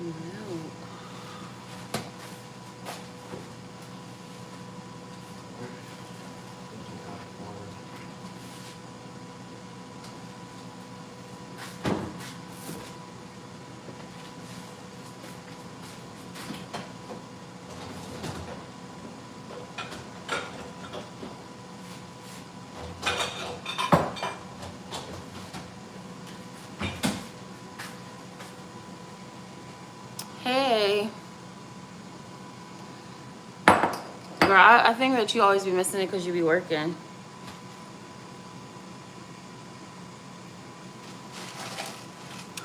milk. Hey. Girl, I think that you always be missing it because you be working.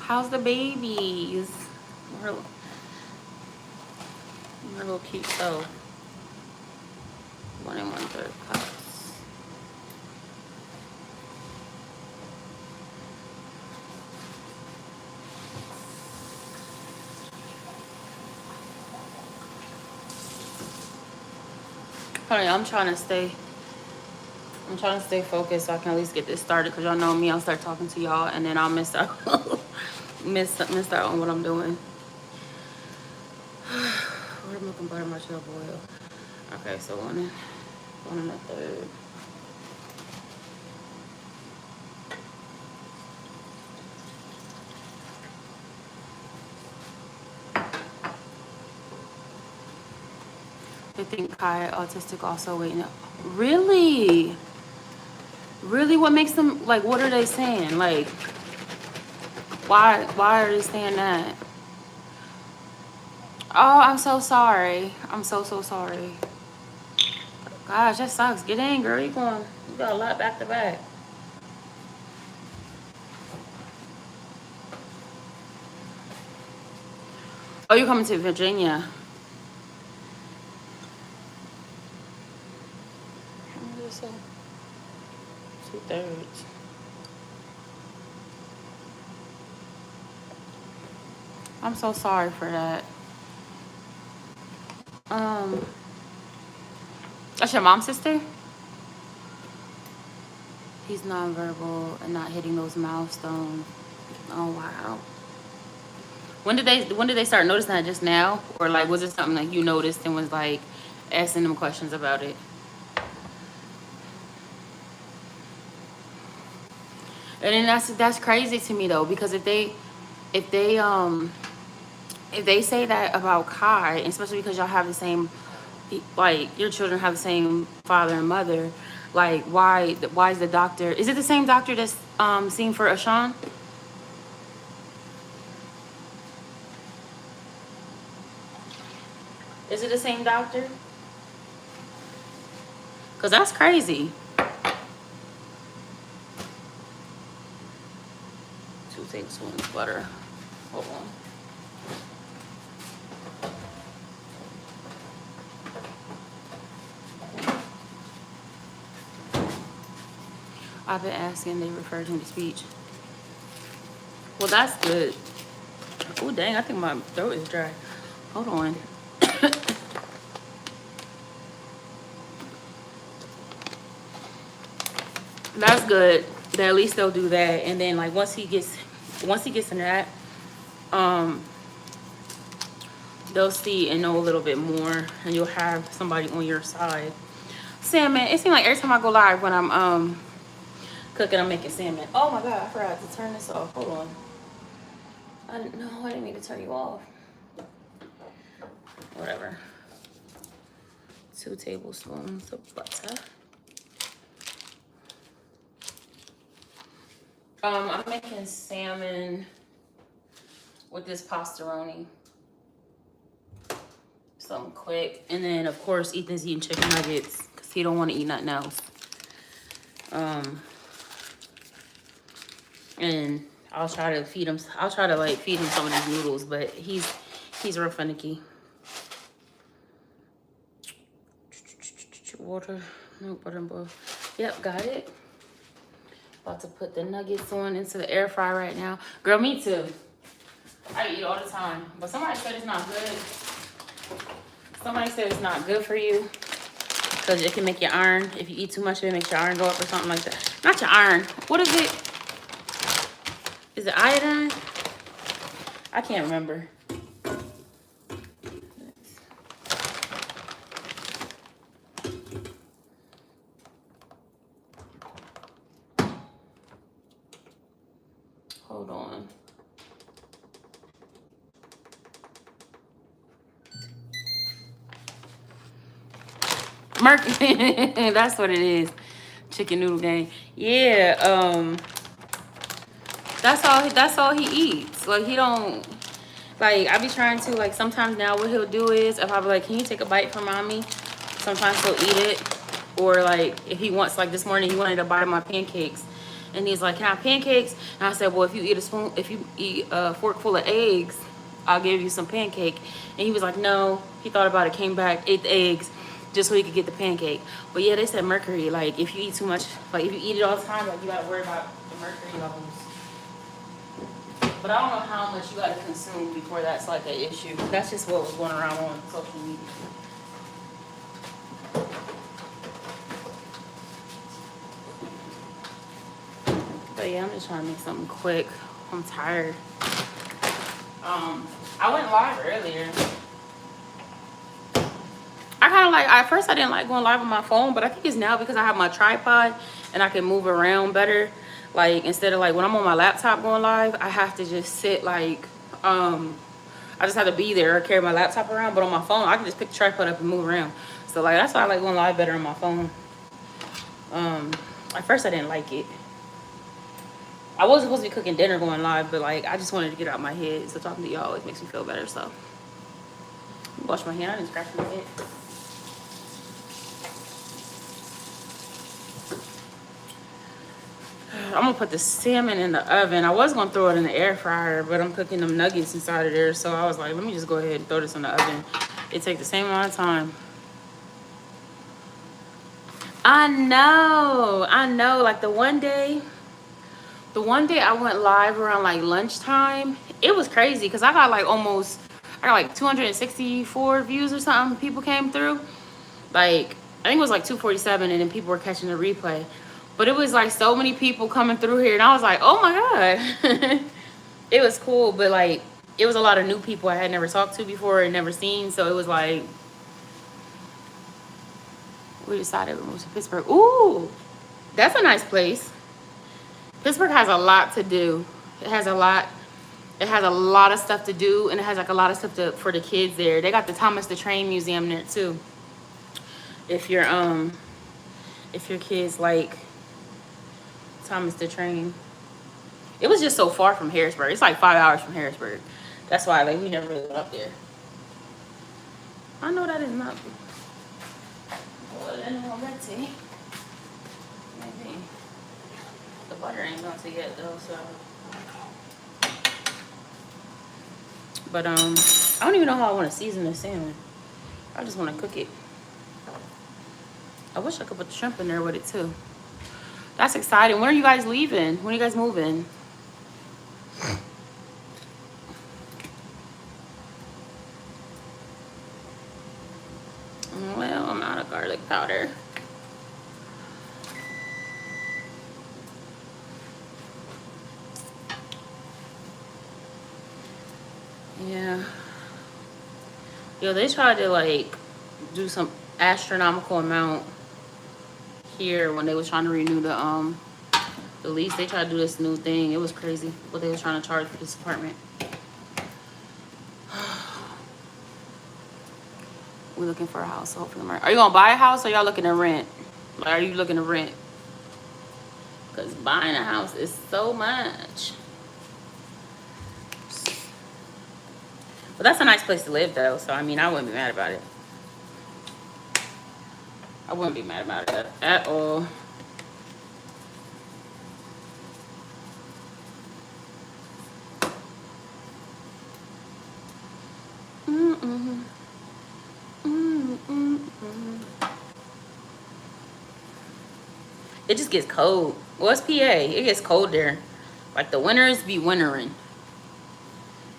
How's the babies? Her little cute self. 1 1/3 cups. Honey, I'm trying to stay focused so I can at least get this started, because y'all know me, I'll start talking to y'all and then I'll miss out miss out on what I'm doing. Water, milk, and butter, much love oil. Okay, so 1 1/3. They think Kai autistic also. Wait, no. Really? Really? What makes them, like, what are they saying? Like, why are they saying that? Oh, I'm so sorry. I'm so sorry. Gosh, that sucks. Get in, girl. You got a lot back to back. Oh, you coming to Virginia? What is it? 2/3. I'm so sorry for that. That's your mom's sister? He's nonverbal and not hitting those milestones. Oh wow. When did they start noticing that, just now? Or like was it something like you noticed and was like asking them questions about it? And then that's crazy to me though, because if they say that about Kai, especially because y'all have the same, like your children have the same father and mother, like why is the doctor, is it the same doctor that's seen for Ashawn? Is it the same doctor? Because that's crazy. 2 tablespoons butter. Hold on. I've been asking, they referred him to speech. Well, that's good. Oh, dang, I think my throat is dry. Hold on. That's good. That at least they'll do that. And then like once he gets in that, they'll see and know a little bit more, and you'll have somebody on your side. Salmon. It seems like every time I go live when I'm cooking, I'm making salmon. Oh my god, I forgot to turn this off. Hold on. I didn't mean to turn you off. Whatever. 2 tablespoons of butter. I'm making salmon with this pastaroni. Something quick. And then of course Ethan's eating chicken nuggets because he don't want to eat nothing else. And I'll try to feed him some of these noodles, but he's real finicky. Water, milk, butter, and butter. Yep, got it. About to put the nuggets into the air fryer right now. Girl, me too. I eat all the time. But somebody said it's not good. Somebody said it's not good for you because it can make your iron. If you eat too much of it, it makes your iron go up or something like that. Not your iron. What is it? Is it iodine? I can't remember. Hold on. That's what it is. Chicken noodle gang. Yeah, that's all he eats. Like he don't like I be trying to like sometimes now what he'll do is if I be like, can you take a bite from mommy? Sometimes he'll eat it. Or like if he wants like this morning he wanted a bite of my pancakes. And he's like, can I have pancakes? And I said, well, if you eat a fork full of eggs, I'll give you some pancake. And he was like, no. He thought about it, came back, ate the eggs, just so he could get the pancake. But yeah, they said mercury. Like if you eat too much, like if you eat it all the time, like you gotta worry about the mercury levels. But I don't know how much you gotta consume before that's like an issue. That's just what was going around on social media. But yeah, I'm just trying to make something quick. I'm tired. I went live earlier. I kind of like, at first I didn't like going live on my phone, but I think it's now because I have my tripod and I can move around better. Like instead of like when I'm on my laptop going live, I have to just sit like, I just have to be there or carry my laptop around. But on my phone, I can just pick the tripod up and move around. So like, that's why I like going live better on my phone. At first I didn't like it. I was supposed to be cooking dinner going live, but like I just wanted to get out my head. So talking to y'all always makes me feel better. So wash my hand. I didn't scratch my head. I'm gonna put the salmon in the oven. I was gonna throw it in the air fryer, but I'm cooking them nuggets inside of there. So I was like, let me just go ahead and throw this in the oven. It takes the same amount of time. I know. Like the one day I went live around like lunchtime, it was crazy because I got like 264 views or something. People came through. Like, I think it was like 247 and then people were catching the replay. But it was like so many people coming through here and I was like, oh my God. It was cool, but like, it was a lot of new people I had never talked to before and never seen. So it was like, we decided to move to Pittsburgh. Ooh, that's a nice place. Pittsburgh has a lot to do. It has a lot of stuff to do, and it has like a lot of stuff for the kids there. They got the Thomas the Train Museum there too. If your kids like Thomas the Train. It was just so far from Harrisburg. It's like 5 hours from Harrisburg. That's why like we never really went up there. I know that is not. Well, then let's see. Maybe. The butter ain't melted yet though, so. But I don't even know how I want to season the salmon. I just want to cook it. I wish I could put the shrimp in there with it too. That's exciting. When are you guys leaving? When are you guys moving? Well, I'm out of garlic powder. Yeah. Yo, they tried to like do some astronomical amount here when they was trying to renew the lease. They tried to do this new thing. It was crazy what they was trying to charge for this apartment. We're looking for a house. Hopefully, are you gonna buy a house or y'all looking to rent? Like, are you looking to rent? Cause buying a house is so much. But that's a nice place to live though. So I mean, I wouldn't be mad about it. I wouldn't be mad about it at all. It just gets cold. Well, it's PA. It gets cold there. Like the winters be wintering.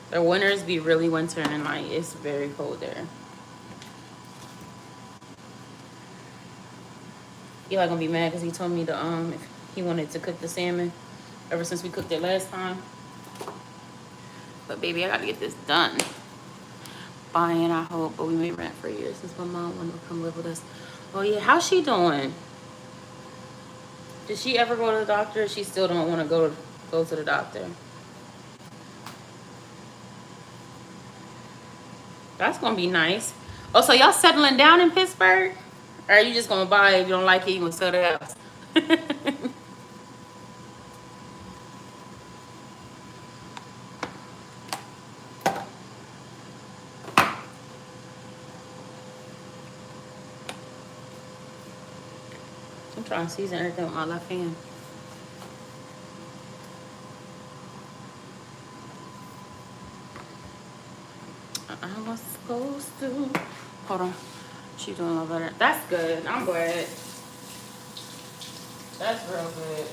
The winters be really wintering. Like it's very cold there. Eli gonna be mad because he told me to if he wanted to cook the salmon ever since we cooked it last time. But baby, I gotta get this done. Buying, I hope, but we may rent for a year since my mom wanted to come live with us. Oh yeah, how's she doing? Did she ever go to the doctor? She still don't want to go to the doctor. That's gonna be nice. Oh, so y'all settling down in Pittsburgh? Or are you just gonna buy it if you don't like it, you gonna sell the house? I'm trying to season everything with my left hand. I was supposed to. Hold on. She doing a little better. That's good. I'm glad. That's real good.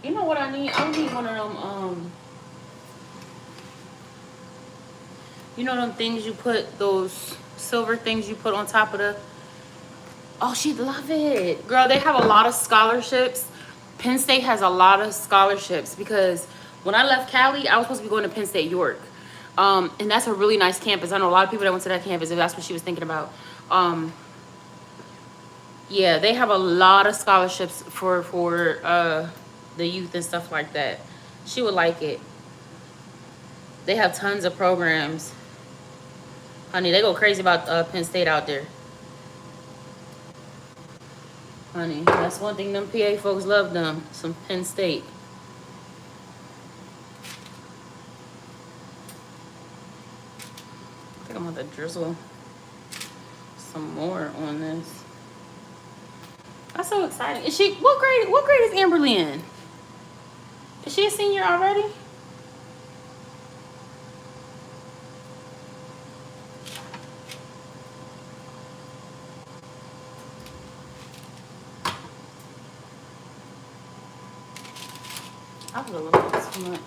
You know what I need? I need one of them, you know them things you put, those silver things you put on top of the... Oh, she'd love it. Girl, they have a lot of scholarships. Penn State has a lot of scholarships because when I left Cali, I was supposed to be going to Penn State York. And that's a really nice campus. I know a lot of people that went to that campus if that's what she was thinking about. Yeah, they have a lot of scholarships for the youth and stuff like that. She would like it. They have tons of programs. Honey, they go crazy about Penn State out there. Honey, that's one thing them PA folks love them. Some Penn State. I think I'm gonna have to drizzle some more on this. That's so exciting. Is she what grade is Amberly in? Is she a senior already? I put a little bit too much.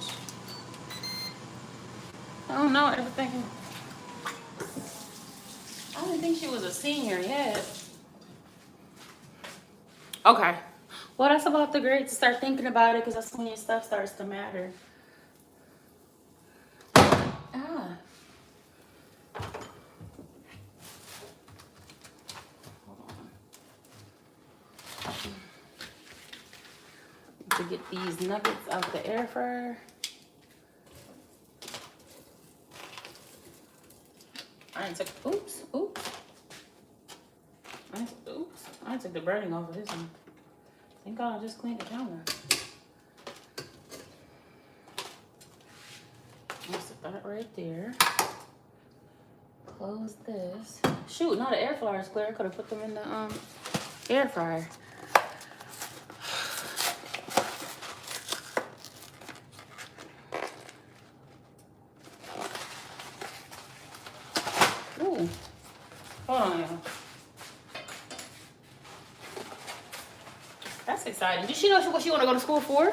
I don't know, everything. I didn't think she was a senior yet. Okay. Well, that's about the grade to start thinking about it because that's when your stuff starts to matter. Ah. Hold on. To get these nuggets out the air fryer. I didn't take, oops. I took the burning off of this one. Thank God I just cleaned the counter. I'll set that right there. Close this. Shoot, now the air fryer is clear. I could have put them in the air fryer. Ooh. Hold on, y'all. That's exciting. Does she know what she want to go to school for?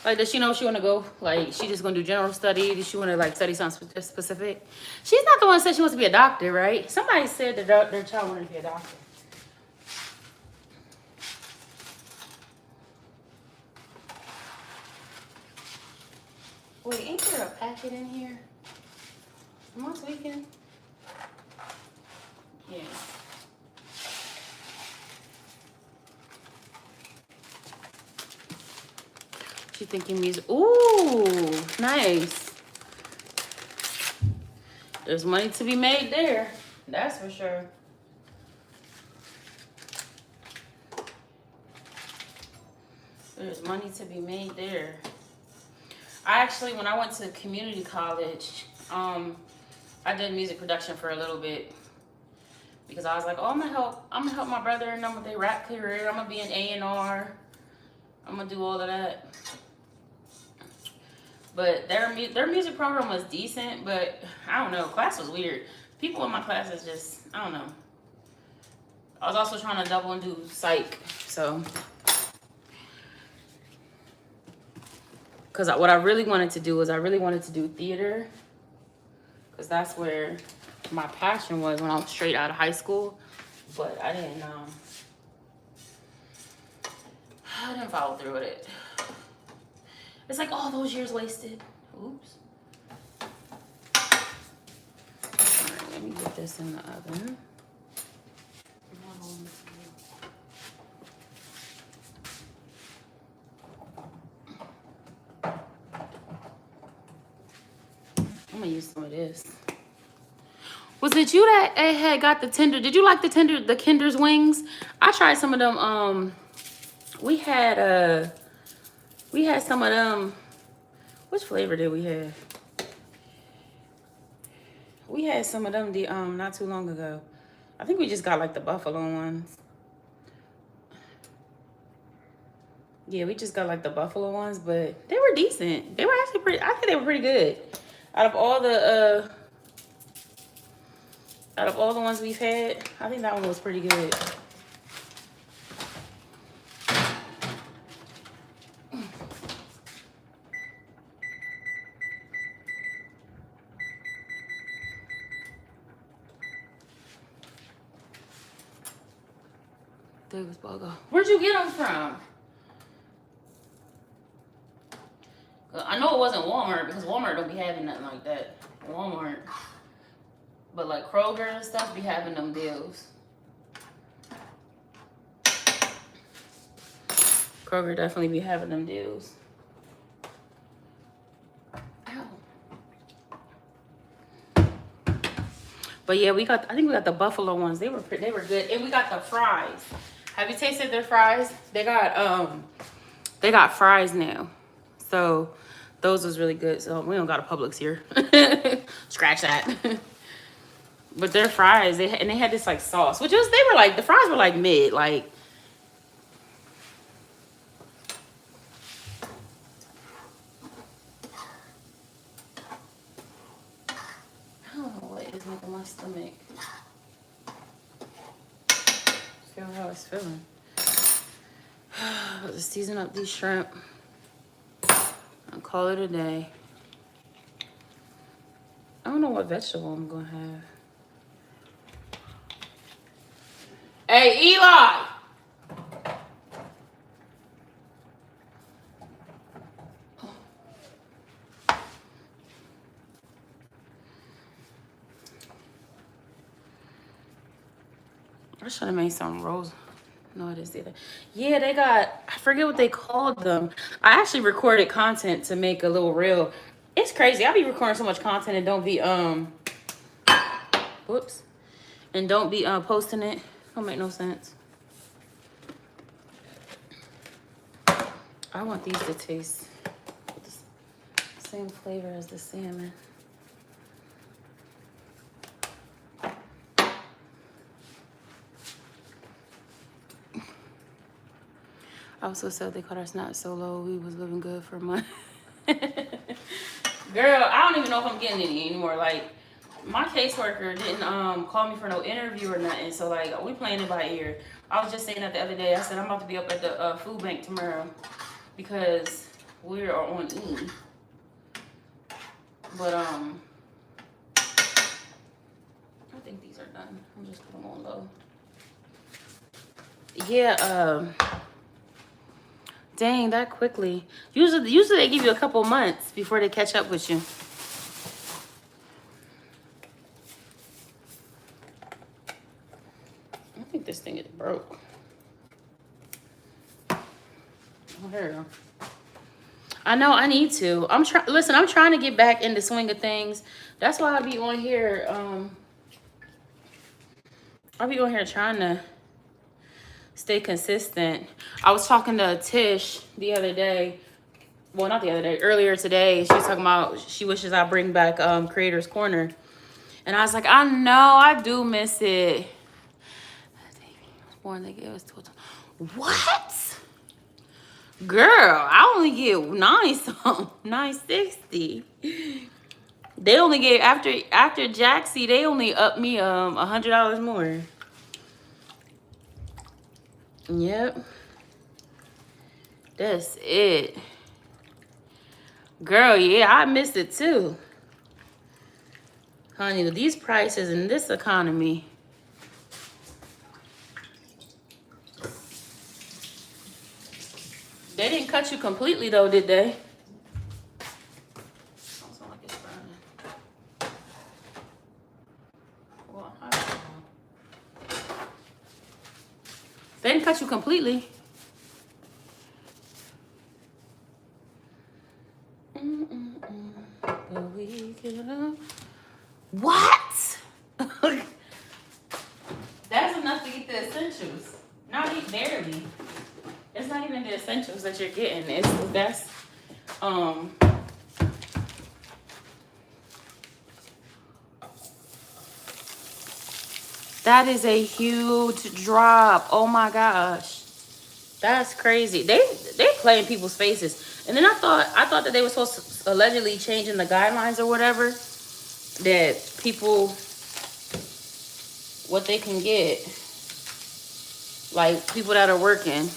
Like, does she know she want to go? Like, she just going to do general study? Does she want to, like, study something specific? She's not the one that said she wants to be a doctor, right? Somebody said that their child wanted to be a doctor. Wait, ain't there a packet in here? Am I tweaking? Yeah. She thinking music. Ooh, nice. There's money to be made there. That's for sure. There's money to be made there. I actually, when I went to community college, I did music production for a little bit because I was like, oh, I'm gonna help my brother and them with their rap career. I'm gonna be an A&R. I'm gonna do all of that. But their music program was decent, but I don't know. Class was weird. People in my classes just, I don't know. I was also trying to double and do psych, so. Because what I really wanted to do is I really wanted to do theater. Because that's where my passion was when I was straight out of high school. But I didn't follow through with it. It's like all those years wasted. Oops. Put this in the oven. I'm gonna use some of this. Was it you that had got the tender? Did you like the Kinder's wings? I tried some of them. We had some of them. Which flavor did we have? We had some of them not too long ago. I think we just got like the buffalo ones. Yeah, we just got like the buffalo ones, but they were decent. They were actually pretty. I think they were pretty good. Out of all the ones we've had, I think that one was pretty good. Davis Burger. Where'd you get them from? I know it wasn't Walmart because Walmart don't be having nothing like that. Walmart. But like Kroger and stuff be having them deals. Kroger definitely be having them deals. Ow. But yeah, I think we got the buffalo ones. They were good. And we got the fries. Have you tasted their fries? They got fries now. So those was really good. So we don't got a Publix here. Scratch that. But their fries, they had this like sauce, the fries were like mid, like. I don't know what is making my stomach feel how it's feeling. Let's season up these shrimp and call it a day. I don't know what vegetable I'm gonna have. Hey, Eli! I should have made some rolls. No, I didn't see that. Yeah, they got, I forget what they called them. I actually recorded content to make a little reel. It's crazy. I be recording so much content and don't be, whoops. And don't be posting it. Don't make no sense. I want these to taste the same flavor as the salmon. I was so sad they caught us not so low. We was living good for a month. Girl, I don't even know if I'm getting any anymore. Like, my caseworker didn't call me for no interview or nothing. So, like, we playing it by ear. I was just saying that the other day. I said, I'm about to be up at the food bank tomorrow because we are on E. But, I think these are done. I'll just put them on low. Yeah, dang, that quickly. Usually they give you a couple months before they catch up with you. I think this thing is broke. Oh, here we go. I know I need to. Listen, I'm trying to get back in the swing of things. That's why I be on here. I'll be on here trying to stay consistent. I was talking to Tish the other day. Well, not the other day, earlier today. She was talking about she wishes I bring back Creator's Corner. And I was like, I know, I do miss it. Born, they gave us 12. What? Girl, I only get 960. They only get after Jaxie, they only up me $100 more. Yep. That's it. Girl, yeah, I missed it too. Honey, with these prices in this economy. They didn't cut you completely though, did they? Well, I don't know. They didn't cut you completely. But we can, what? That's enough to get the essentials. Not even barely. It's not even the essentials that you're getting. That's that is a huge drop. Oh my gosh. That's crazy. They play in people's faces. And then I thought that they were supposed to allegedly changing the guidelines or whatever, that people, what they can get, like people that are working.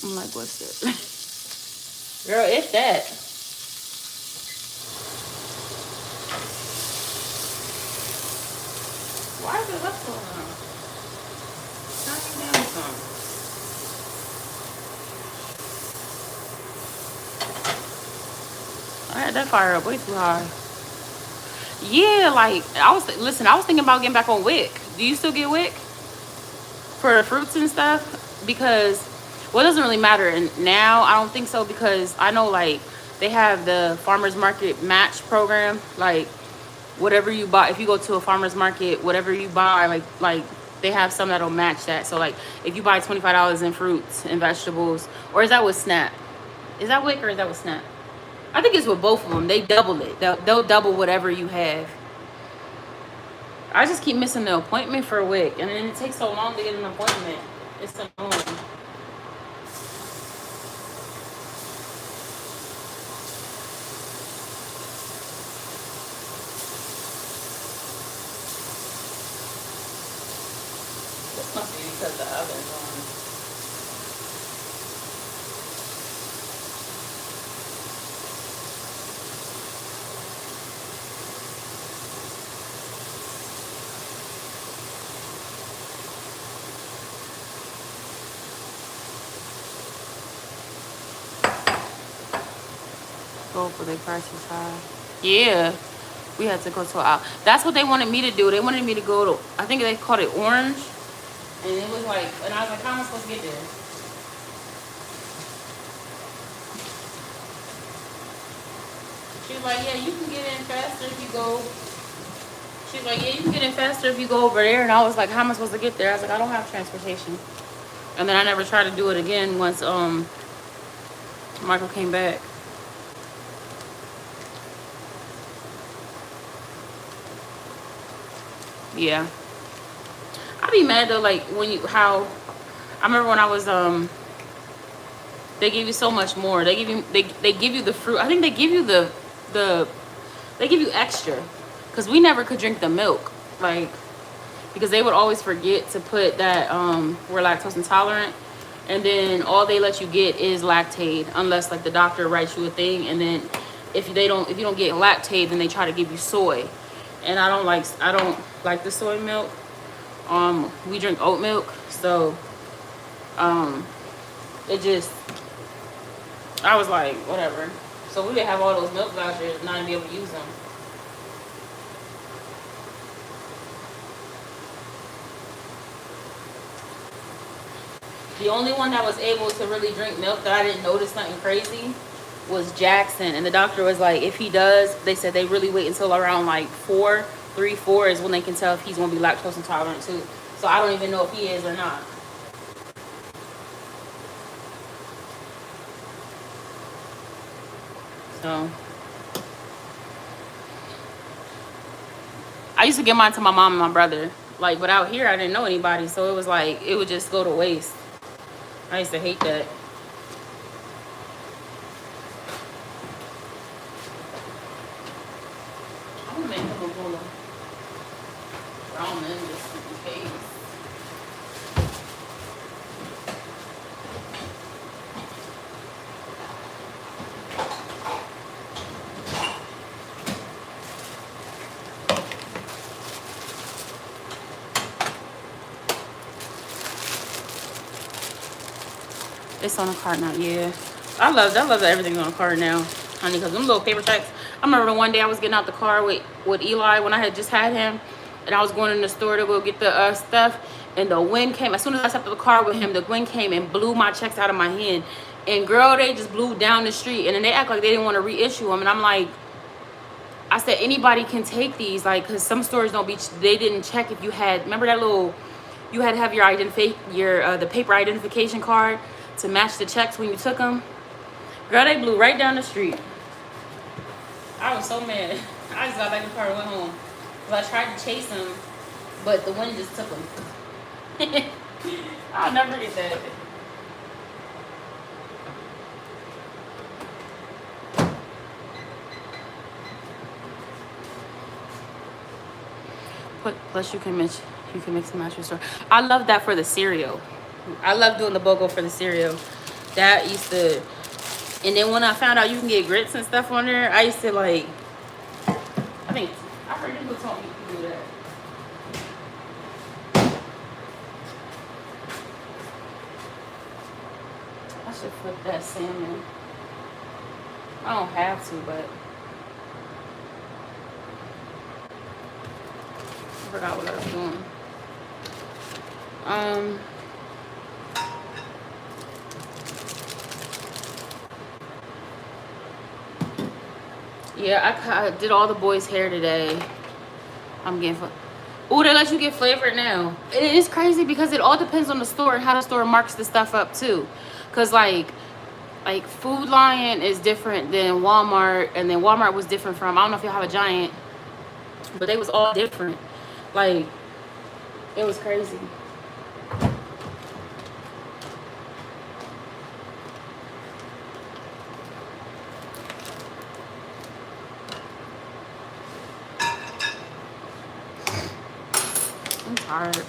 I'm like, what's this? Girl, it's that. Why is it up so long? Turn down some. I had that fire up way too high. Yeah, like I was thinking about getting back on Wick. Do you still get Wick for the fruits and stuff? Because well, it doesn't really matter. And now I don't think so, because I know like they have the farmers market match program. Like whatever you buy, if you go to a farmers market, whatever you buy, like they have some that'll match that. So like if you buy $25 in fruits and vegetables, or is that with Snap? Is that Wick or is that with Snap? I think it's with both of them. They double it. They'll double whatever you have. I just keep missing the appointment for Wick, and then it takes so long to get an appointment. It's annoying. This must be because the oven's on. Go for the prices high. Yeah, we had to go to a. That's what they wanted me to do. They wanted me to go to. I think they called it Orange, and it was like, and I was like, how am I supposed to get there? She was like, yeah, you can get in faster if you go. She's like, yeah, you can get in faster if you go over there. And I was like, how am I supposed to get there? I was like, I don't have transportation. And then I never tried to do it again once Michael came back. Yeah. I'd be mad though, like when you I remember when I was they give you so much more. They give you the fruit. I think they give you they give you extra, because we never could drink the milk, like, because they would always forget to put that we're lactose intolerant, and then all they let you get is Lactaid, unless like the doctor writes you a thing. And then if you don't get Lactaid, then they try to give you soy, and I don't like the soy milk. We drink oat milk, so it just, I was like, whatever. So we would have all those milk vouchers and not be able to use them. The only one that was able to really drink milk that I didn't notice nothing crazy was Jackson. And the doctor was like, if he does, they said they really wait until around like 4 is when they can tell if he's going to be lactose intolerant too. So I don't even know if he is or not. So I used to give mine to my mom and my brother. Like, but out here I didn't know anybody, so it was like it would just go to waste. I used to hate that. I'm gonna make him a bowl of ramen just in case. It's on a card now, yeah. I love that everything's on a card now, honey, because them little paper checks, I remember the one day I was getting out the car with Eli when I had just had him, and I was going in the store to go get the stuff, and the wind came. As soon as I stepped in the car with him, the wind came and blew my checks out of my hand. And girl, they just blew down the street, and then they act like they didn't want to reissue them. And I'm like, I said, anybody can take these, like, because some stores don't be, they didn't check if you had, remember that little, you had to have your the paper identification card to match the checks when you took them. Girl, they blew right down the street. I was so mad. I just got back in the car and went home. Because I tried to chase them, but the wind just took them. I'll never forget that. Plus you can mix and match your store. I love that for the cereal. I love doing the BOGO for the cereal. That used to, and then when I found out you can get grits and stuff on there, I used to like, I heard people told me to do that. I should flip that salmon. I don't have to, but I forgot what I was doing. Yeah, I did all the boys' hair today. I'm getting oh, they let you get flavored now. It is crazy because it all depends on the store and how the store marks the stuff up too. Cause like Food Lion is different than Walmart, and then Walmart was different from, I don't know if y'all have a Giant, but they was all different. Like, it was crazy. I'm tired.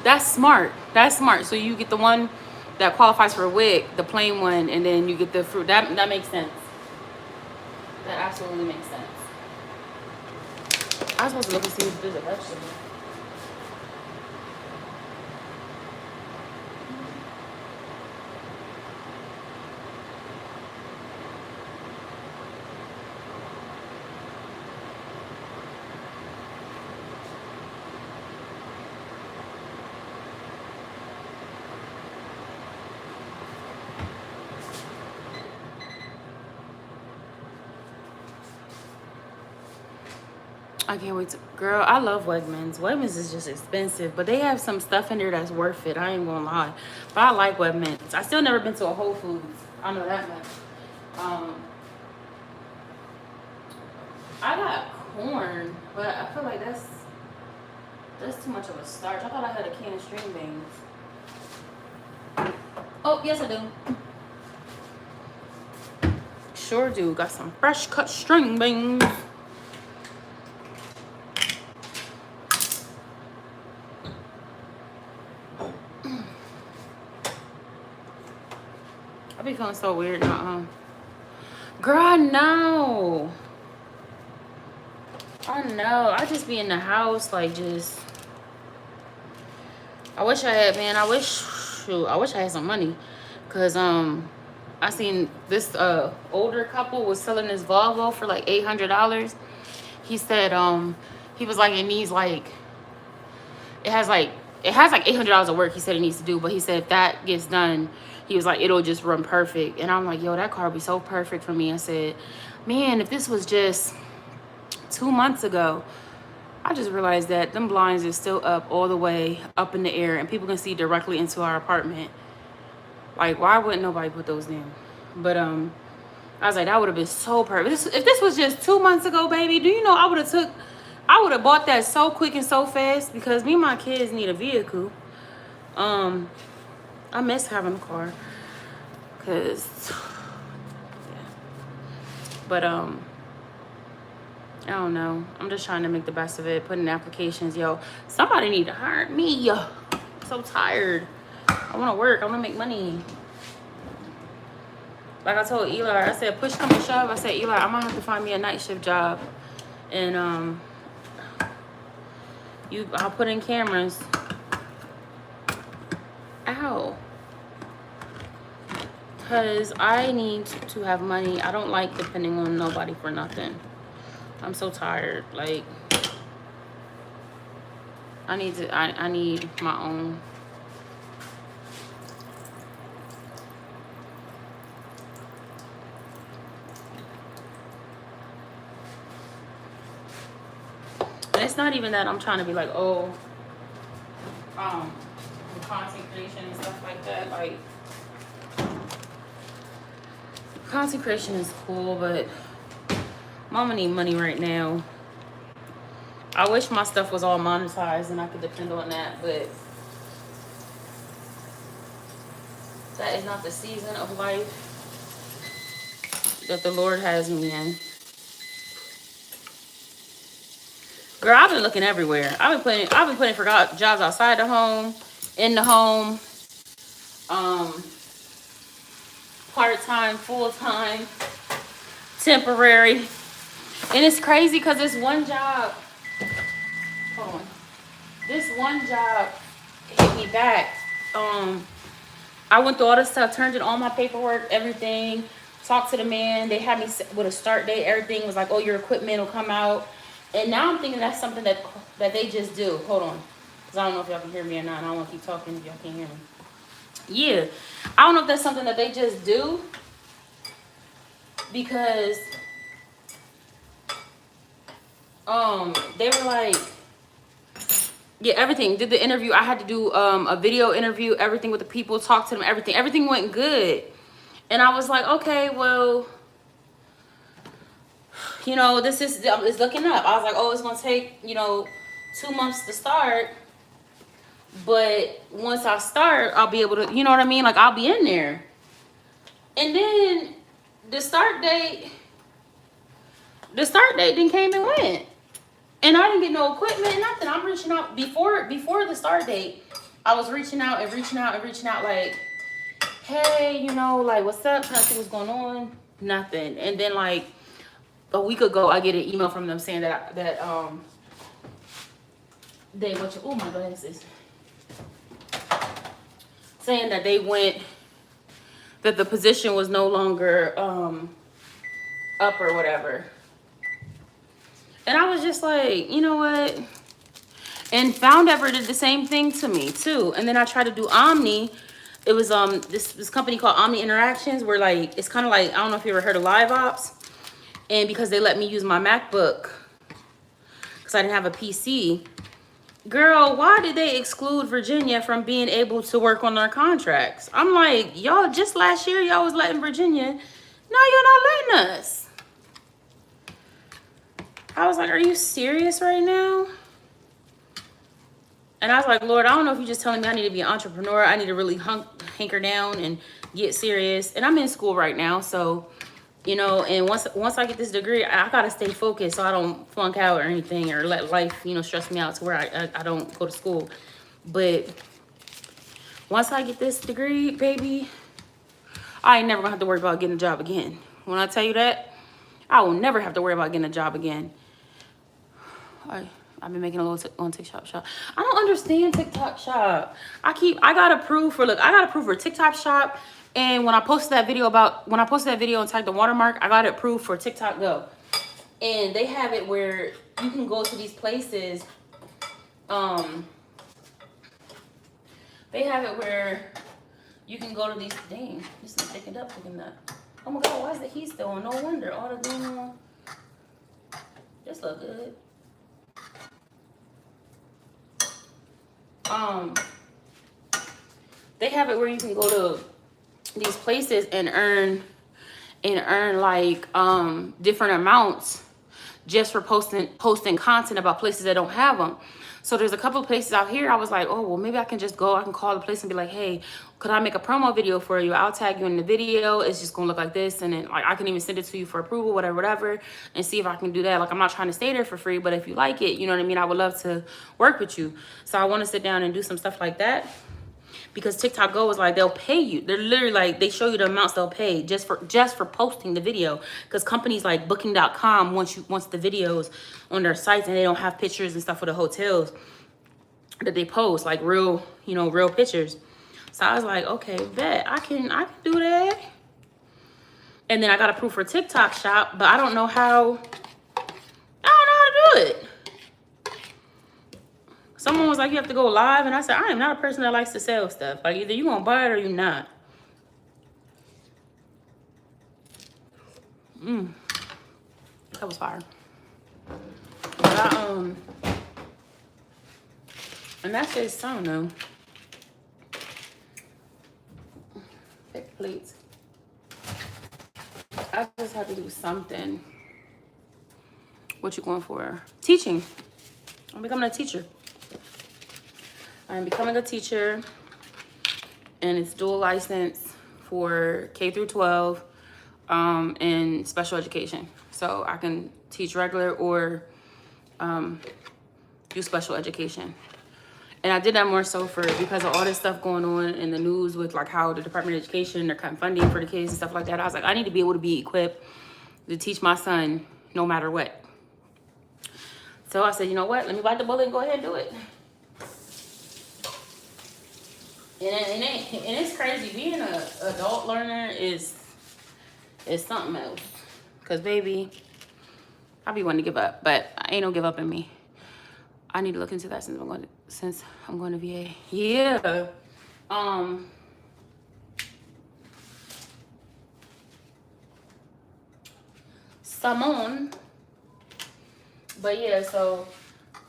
That's smart. That's smart. So you get the one that qualifies for a wig, the plain one, and then you get the fruit. That makes sense. That absolutely makes sense. I was supposed to look and see if there's a vegetable. I can't wait to, girl, I love Wegmans. Wegmans is just expensive, but they have some stuff in there that's worth it. I ain't gonna lie. But I like Wegmans. I still never been to a Whole Foods. I know that much. I got corn, but I feel like that's too much of a starch. I thought I had a can of string beans. Oh, yes I do. Sure do. Got some fresh cut string beans. I be feeling so weird now. Girl, I know. I just be in the house like just. I wish I had, man. I wish I had some money, cause I seen this older couple was selling this Volvo for like $800. He said he was like, it needs like it has like $800 of work. He said it needs to do, but he said if that gets done, he was like, it'll just run perfect. And I'm like, yo, that car would be so perfect for me. I said, man, if this was just 2 months ago. I just realized that them blinds is still up all the way up in the air, and people can see directly into our apartment. Like, why wouldn't nobody put those in? But I was like, that would have been so perfect. If this was just 2 months ago, baby, do you know I would have bought that so quick and so fast, because me and my kids need a vehicle. I miss having a car, cause yeah. But I don't know. I'm just trying to make the best of it, put in applications. Yo, somebody need to hire me. I'm so tired. I want to work. I want to make money. Like I told Eli, I said, push come to shove. I said, Eli, I'm going to have to find me a night shift job. And I'll put in cameras. Ow. Because I need to have money. I don't like depending on nobody for nothing. I'm so tired. Like, I need my own. And it's not even that I'm trying to be like, oh, content creation and stuff like that. Like, content creation is cool, but mama need money right now. I wish my stuff was all monetized and I could depend on that, but that is not the season of life that the Lord has me in. Girl, I've been looking everywhere. I've been putting for jobs outside the home, in the home, part-time, full-time, temporary. And it's crazy because this one job, hold on. This one job hit me back. I went through all this stuff, turned in all my paperwork, everything, talked to the man. They had me with a start date. Everything was like, oh, your equipment will come out. And now I'm thinking that's something that they just do. Hold on. Because I don't know if y'all can hear me or not. I don't want to keep talking if y'all can't hear me. Yeah. I don't know if that's something that they just do. Because they were like, yeah, everything. Did the interview. I had to do a video interview, everything with the people, talk to them, everything. Everything went good. And I was like, okay, well, you know, it's looking up. I was like, oh, it's going to take, 2 months to start. But once I start, I'll be able to, you know what I mean? Like, I'll be in there. And then the start date then came and went. And I didn't get no equipment, nothing. I'm reaching out before the start date. I was reaching out, like, hey, like, what's up? Trying to see what's going on. Nothing. And then, like, a week ago, I get an email from them saying that oh my glasses. Saying that that the position was no longer up or whatever. And I was just like, you know what? And Found Ever did the same thing to me too. And then I tried to do Omni. It was this company called Omni Interactions, where like it's kind of like, I don't know if you ever heard of Live Ops. And because they let me use my MacBook because I didn't have a PC. Girl, why did they exclude Virginia from being able to work on their contracts? I'm like, y'all, just last year, y'all was letting Virginia. Now you're not letting us. I was like, are you serious right now? And I was like, Lord, I don't know if you're just telling me I need to be an entrepreneur. I need to really hunker down and get serious. And I'm in school right now, so... and once I get this degree, I gotta stay focused so I don't flunk out or anything or let life, stress me out to where I don't go to school. But once I get this degree, baby, I ain't never gonna have to worry about getting a job again. When I tell you that, I will never have to worry about getting a job again. I've been making a little on TikTok Shop. I don't understand TikTok Shop. I got approved for TikTok Shop. And when I posted that video and tagged the watermark, I got it approved for TikTok Go. And they have it where you can go to these places. They have it where you can go to these. Dang, this is picking up. Oh my God, why is the heat still on? No wonder. All the going on. This look good. They have it where you can go to these places and earn like different amounts just for posting content about places that don't have them. So there's a couple of places out here. I was like, oh well, maybe I can call the place and be like, hey, could I make a promo video for you? I'll tag you in the video. It's just gonna look like this, and then like I can even send it to you for approval, whatever, and see if I can do that. Like, I'm not trying to stay there for free, but if you like it, you know what I mean, I would love to work with you. So I want to sit down and do some stuff like that. Because TikTok Go is like, they'll pay you. They're literally like, they show you the amounts they'll pay just for posting the video. Because companies like Booking.com wants the videos on their sites, and they don't have pictures and stuff for the hotels that they post, like real pictures. So I was like, okay, bet I can do that. And then I got approved for TikTok shop, but I don't know how to do it. Someone was like, you have to go live. And I said, I am not a person that likes to sell stuff. Like, either you gonna buy it or you not. That was fire. But and that's just, I don't know. Pick plates. I just have to do something. What you going for? Teaching. I'm becoming a teacher. I'm becoming a teacher, and it's dual license for K through 12 and special education. So I can teach regular or do special education. And I did that more so because of all this stuff going on in the news with like how the Department of Education, they're cutting funding for the kids and stuff like that. I was like, I need to be able to be equipped to teach my son no matter what. So I said, you know what? Let me bite the bullet and go ahead and do it. And it's crazy. Being an adult learner is something else. Because, baby, I be wanting to give up. But I ain't no give up in me. I need to look into that since I'm going to VA. Yeah. Simone. But yeah, so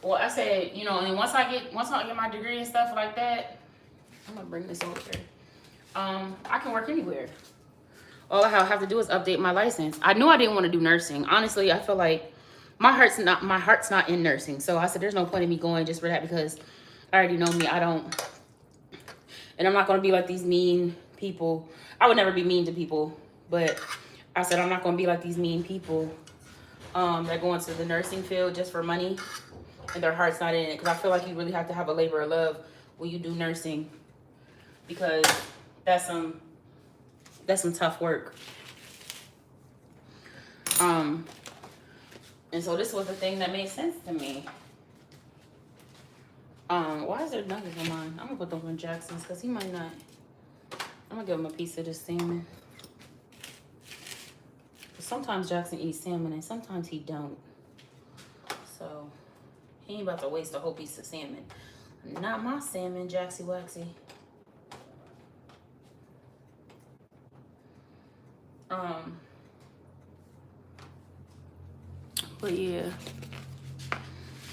well, I said, you know, and once I get my degree and stuff like that, I'm gonna bring this over here. I can work anywhere. All I have to do is update my license. I knew I didn't want to do nursing. Honestly, I feel like my heart's not in nursing. So I said, there's no point in me going just for that because I already know me. I don't, and I'm not gonna be like these mean people. I would never be mean to people, but I said I'm not gonna be like these mean people that go into the nursing field just for money and their heart's not in it. Because I feel like you really have to have a labor of love when you do nursing, because that's some tough work. And so this was the thing that made sense to me. Why is there nuggets on mine? I'm gonna put them on Jackson's because he might not. I'm gonna give him a piece of this salmon. Sometimes Jackson eats salmon and sometimes he don't. So he ain't about to waste a whole piece of salmon. Not my salmon, Jaxie Waxy.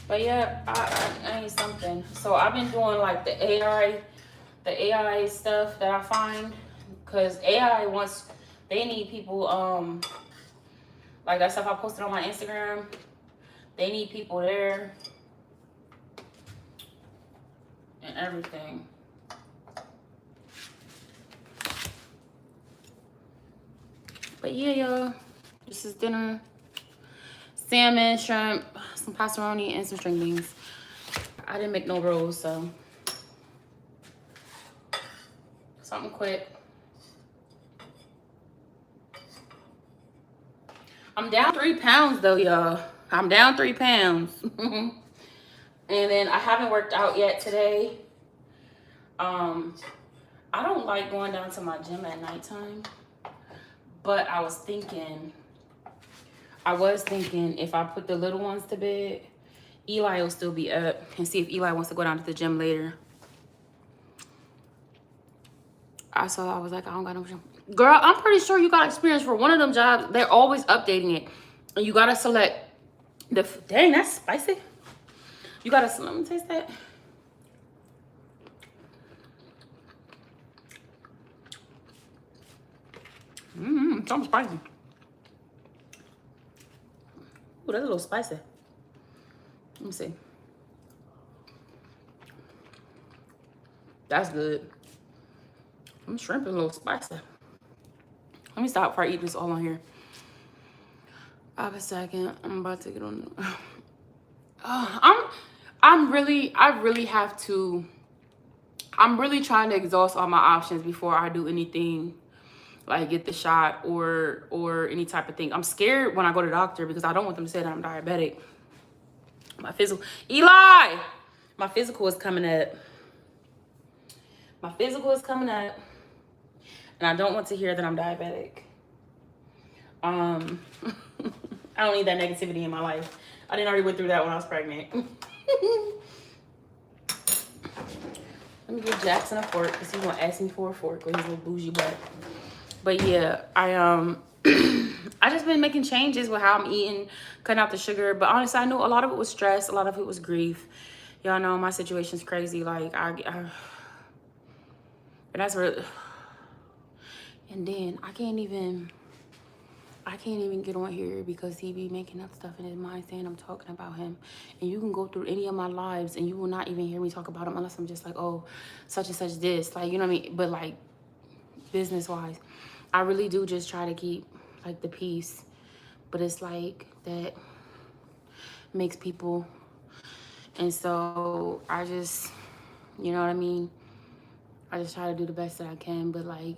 But yeah, I need something. So I've been doing like the AI stuff that I find, because AI wants, they need people, like that stuff I posted on my Instagram, they need people there and everything. But yeah, y'all, this is dinner. Salmon, shrimp, some passeroni, and some string beans. I didn't make no rolls, so something quick. I'm down 3 pounds though, y'all. I'm down 3 pounds. And then I haven't worked out yet today. I don't like going down to my gym at nighttime, but I was thinking if I put the little ones to bed, Eli will still be up, and see if Eli wants to go down to the gym later. I was like, I don't got no gym. Girl, I'm pretty sure you got experience for one of them jobs. They're always updating it. And you gotta select the, dang, that's spicy. You gotta, let me taste that. Something spicy. Ooh, that's a little spicy. Let me see. That's good. Shrimp is a little spicy. Let me stop before I eat this all on here. I have a second. I'm about to get on the... I'm really trying to exhaust all my options before I do anything, like get the shot or any type of thing. I'm scared when I go to the doctor because I don't want them to say that I'm diabetic. My physical, Eli, my physical is coming up. My physical is coming up, and I don't want to hear that I'm diabetic. I don't need that negativity in my life. I didn't already went through that when I was pregnant. Let me give Jackson a fork because he's gonna ask me for a fork with his little bougie butt. But yeah, I just been making changes with how I'm eating, cutting out the sugar. But honestly, I knew a lot of it was stress, a lot of it was grief. Y'all know my situation's crazy. Like and that's where. And then I can't even get on here because he be making up stuff in his mind saying I'm talking about him. And you can go through any of my lives and you will not even hear me talk about him unless I'm just like, oh, such and such this. Like, you know what I mean? But like business-wise, I really do just try to keep like the peace. But it's like that makes people. And so I just, you know what I mean? I just try to do the best that I can. But like,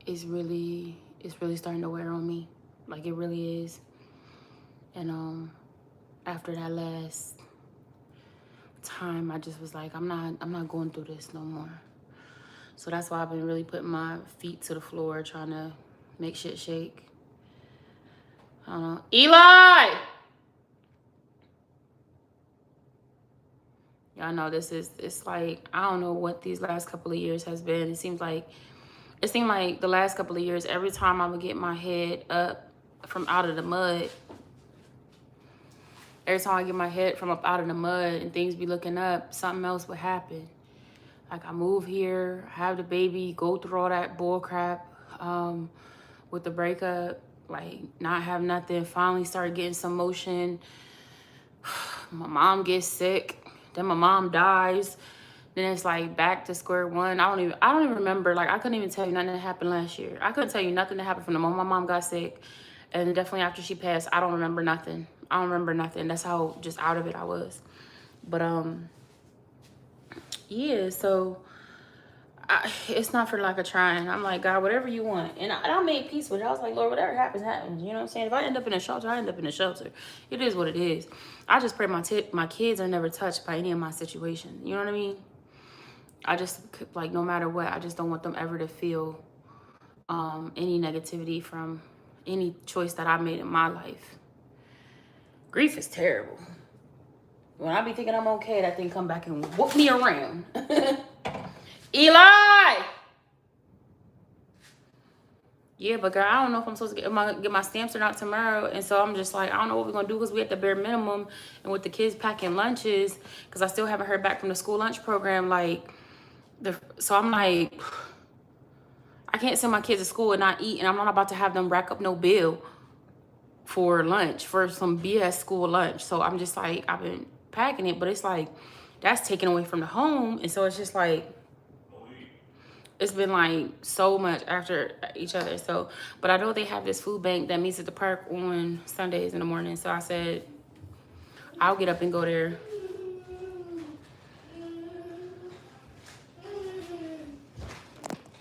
it's really starting to wear on me. Like it really is. And after that last time, I just was like, I'm not going through this no more. So that's why I've been really putting my feet to the floor, trying to make shit shake. I don't know. Eli! Y'all know it's like, I don't know what these last couple of years has been. It seemed like the last couple of years, every time I would get my head up from out of the mud, every time I get my head from up out of the mud and things be looking up, something else would happen. Like I move here, have the baby, go through all that bull crap with the breakup, like not have nothing, finally start getting some motion. My mom gets sick, then my mom dies. Then it's like back to square one. I don't even remember. Like I couldn't even tell you nothing that happened last year. I couldn't tell you nothing that happened from the moment my mom got sick. And definitely after she passed, I don't remember nothing. I don't remember nothing. That's how just out of it I was. But yeah, so it's not for lack of trying. I'm like, God, whatever you want. And I made peace with it. I was like, Lord, whatever happens, happens. You know what I'm saying? If I end up in a shelter, I end up in a shelter. It is what it is. I just pray my kids are never touched by any of my situation. You know what I mean? I just, like, no matter what, I just don't want them ever to feel any negativity from any choice that I made in my life. Grief is terrible. When I be thinking I'm okay, that thing come back and whoop me around. Eli! Yeah, but girl, I don't know if I'm supposed to get my stamps or not tomorrow. And so I'm just like, I don't know what we're going to do because we at the bare minimum. And with the kids packing lunches, because I still haven't heard back from the school lunch program, like, so I'm like, I can't send my kids to school and not eat, and I'm not about to have them rack up no bill for lunch, for some BS school lunch. So I'm just like, I've been packing it, but it's like, that's taken away from the home. And so it's just like, it's been like so much after each other. So, but I know they have this food bank that meets at the park on Sundays in the morning. So I said, I'll get up and go there.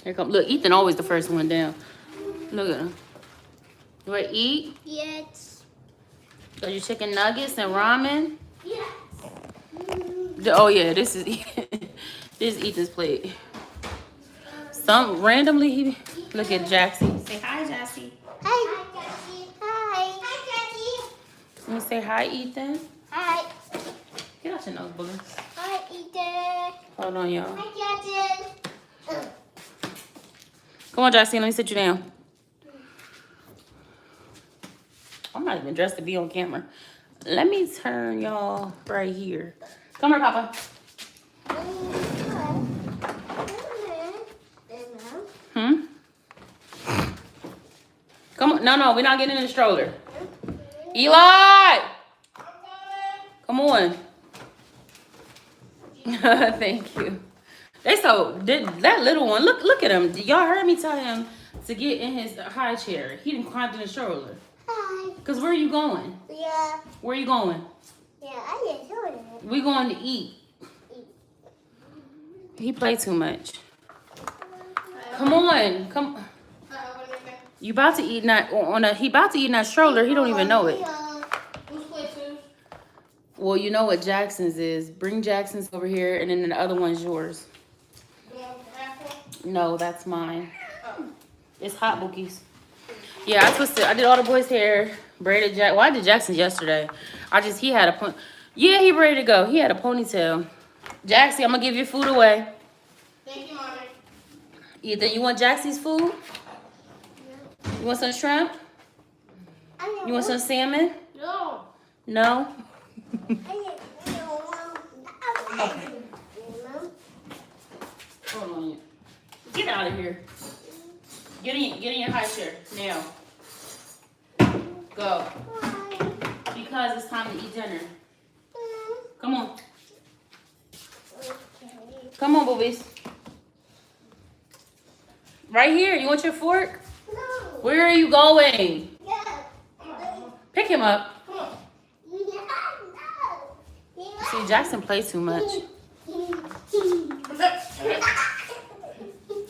Here come, look, Ethan always the first one down. Look at him. You want to eat? Yes. Got your chicken nuggets and ramen? Yes. Oh yeah, this is Ethan's plate. Some randomly he look at Jaxie. Say hi, Jaxie. Hi. Hi, Jackie. Hi. Hi, Jackie. Let me say hi, Ethan. Hi. Get out your nose, booger. Hi, Ethan. Hold on, y'all. Hi, Jackson. Come on, Jaxie, let me sit you down. I'm not even dressed to be on camera. Let me turn y'all right here. Come here, Papa. Come on. No, we're not getting in the stroller. Eli! Come on. Thank you. That little one, look at him. Y'all heard me tell him to get in his high chair. He didn't climb in the stroller. Hi. Cause where are you going? Yeah. Where are you going? Yeah, I didn't tell him. We going to eat. He played too much. Come on, come. You about to eat he about to eat in that stroller. He don't even know it. Who's plate two? Well, you know what Jackson's is. Bring Jackson's over here, and then the other one's yours. No, that's mine. Oh. It's hot bookies. Yeah, I twisted. I did all the boys' hair, braided Jack. Well, I did Jackson's yesterday. He had a pony. Yeah, he ready to go. He had a ponytail. Jaxie, I'm gonna give your food away. Thank you, Mommy. Either you want Jaxie's food? You want some shrimp? You want some salmon? No. No? Okay. Hold on. Get out of here. Get in your high chair now. Go. Because it's time to eat dinner. Come on. Come on, boobies. Right here. You want your fork? No. Where are you going? Yeah. Pick him up. Yeah, no. See, Jackson plays too much.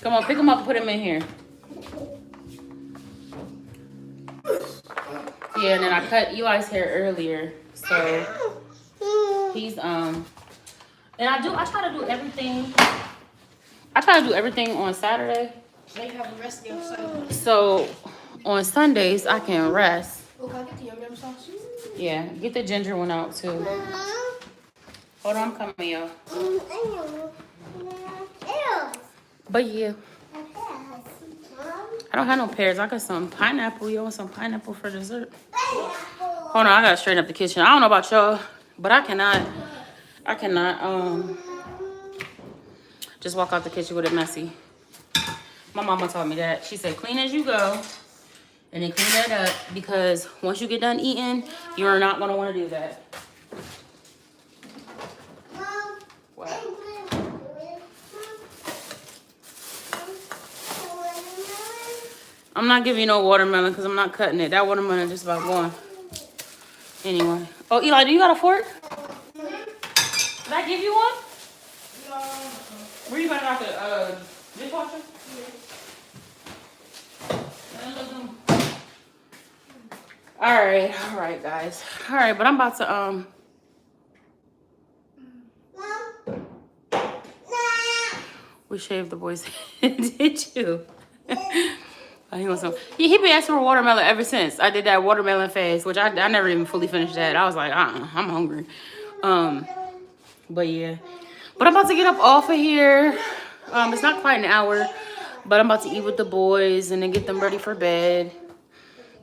Come on, pick him up and put him in here. Yeah, and then I cut Eli's hair earlier, so he's and I try to do everything. I try to do everything on Saturday. They have a rest day on Sunday. So on Sundays I can rest. Oh, can I get the yum-yum sauce? Yeah, get the ginger one out too. Hold on, I'm coming, y'all. But yeah, I don't have no pears. I got some pineapple. You want some pineapple for dessert? Hold on, I gotta straighten up the kitchen. I don't know about y'all, but I cannot just walk out the kitchen with it messy. My mama taught me that. She said, clean as you go, and then clean that up, because once you get done eating, you're not gonna wanna do that. What? I'm not giving you no watermelon because I'm not cutting it. That watermelon just about gone. Anyway. Oh, Eli, do you got a fork? Did I give you one? No. Where you got it out the dishwasher? All right, guys. All right, but I'm about to we shaved the boy's head. Did you? He wants some. He been asking for watermelon ever since I did that watermelon fast, which I never even fully finished that. I was like, I'm hungry. But yeah. But I'm about to get up off of here. It's not quite an hour, but I'm about to eat with the boys and then get them ready for bed.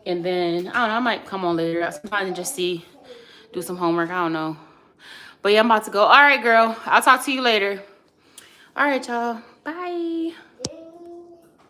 And then I don't know, I might come on later. Sometimes just do some homework. I don't know. But yeah, I'm about to go. All right, girl. I'll talk to you later. All right, y'all. Bye.